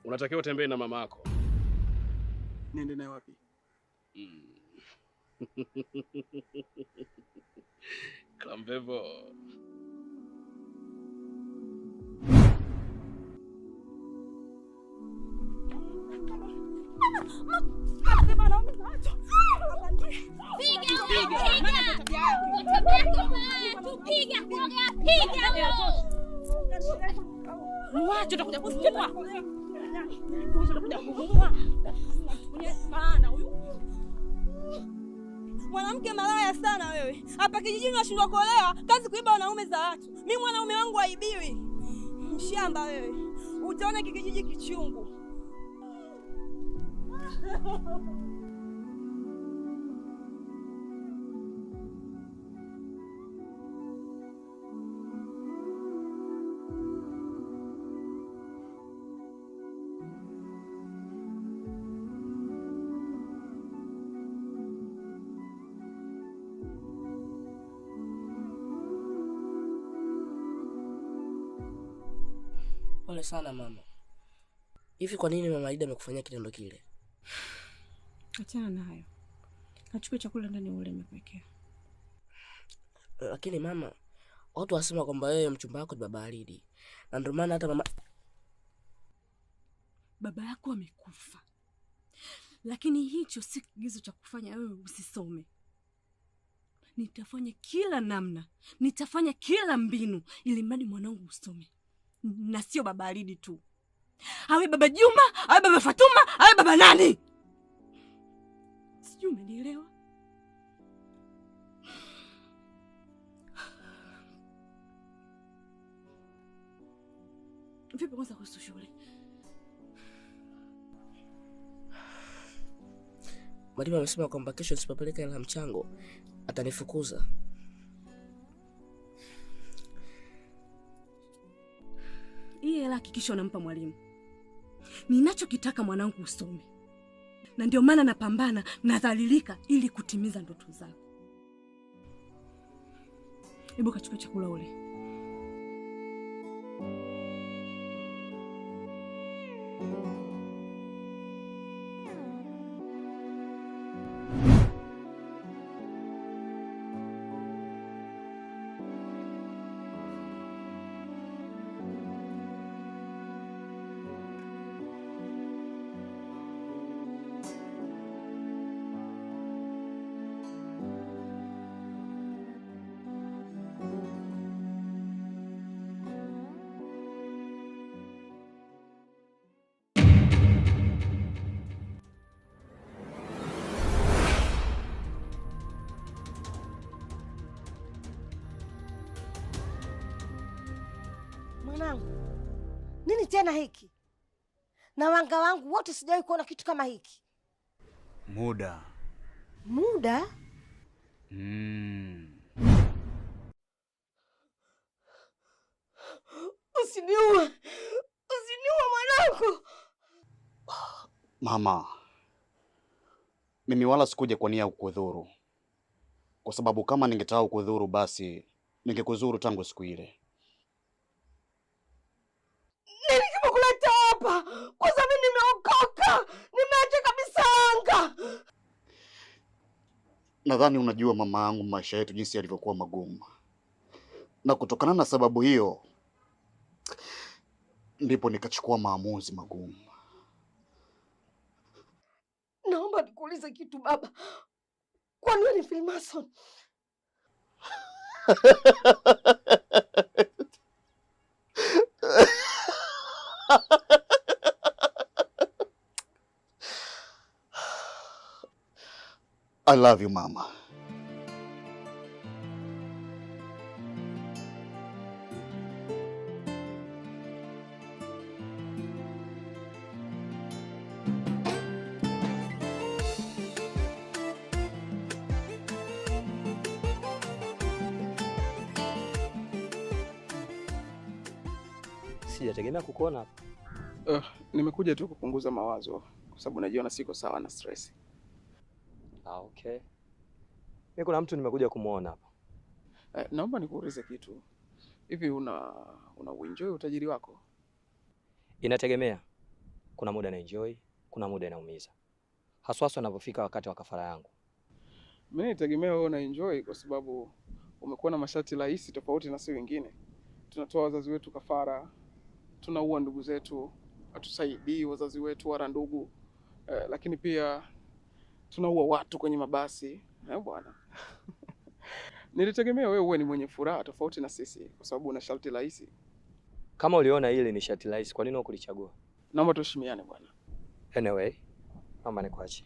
Unatakiwa utembee na mama yako. Niende naye wapi? Kambevo. Mwanamke malaya sana wewe. Hapa kijijini unashindwa kuolewa, kazi kuiba wanaume za watu. Mimi mwanaume wangu haibiwi. Mshamba wewe. Utaona kijiji kichungu. Pole sana mama. Hivi kwa nini mama Aida amekufanyia kitendo kile? Achana na hayo. Kachukua chakula ndani ule nimekuwekea. Lakini mama, watu wasema kwamba wewe mchumba wako ni baba Alidi. Na ndio maana hata mama baba yako amekufa. Lakini hicho si kigezo cha kufanya wewe usisome. Nitafanya kila namna, nitafanya kila mbinu ili mradi mwanangu usome. Na sio baba Alidi tu. Awe baba Juma, awe baba Fatuma, awe baba nani? Sijui umenielewa? Vipi kwanza kuhusu shule? mwalimu amesema kwamba kesho nisipopeleka hela mchango atanifukuza. Hii hela hakikisha unampa mwalimu. Ninachokitaka mwanangu usome. Na ndio maana napambana na dhalilika ili kutimiza ndoto zako. Hebu kachukua chakula ule. Mwanangu, nini tena hiki? Na wanga wangu wote sijawahi kuona kitu kama hiki. Muda. Muda? Usiniue. Usiniue mwanangu. Mama, mimi wala sikuja kwa nia kukudhuru. Kwa sababu kama ningetaka kukudhuru basi ningekuzuru tangu siku ile. Nini kimekuleta hapa? Kwa sababu nimeokoka. Nimeacha kabisa anga. Nadhani unajua mama yangu maisha yetu jinsi yalivyokuwa magumu. Na kutokana na sababu hiyo ndipo nikachukua maamuzi magumu. Naomba nikuulize kitu baba. Kwa nini ni Freemason? I love you, Mama. Sijategemea kukuona hapa. Nimekuja tu kupunguza mawazo kwa sababu najiona siko sawa na stress. Okay. Mimi kuna mtu nimekuja kumuona hapa. Naomba nikuulize kitu. Hivi una enjoy utajiri wako? Inategemea. Kuna muda na enjoy, kuna muda inaumiza. Haswa unapofika wakati wa kafara yangu. Mimi nitegemea wewe una enjoy kwa sababu umekuwa na masharti rahisi tofauti na sisi wengine. Tunatoa wazazi wetu kafara, tunaua ndugu zetu, hatusaidii wazazi wetu wala ndugu. Lakini pia tunaua watu kwenye mabasi. Bwana. Nilitegemea wewe uwe ni mwenye furaha tofauti na sisi kwa sababu una sharti rahisi. Kama uliona ile ni sharti rahisi, kwa nini hukulichagua? Naomba tuheshimiane bwana. Anyway, naomba nikuache.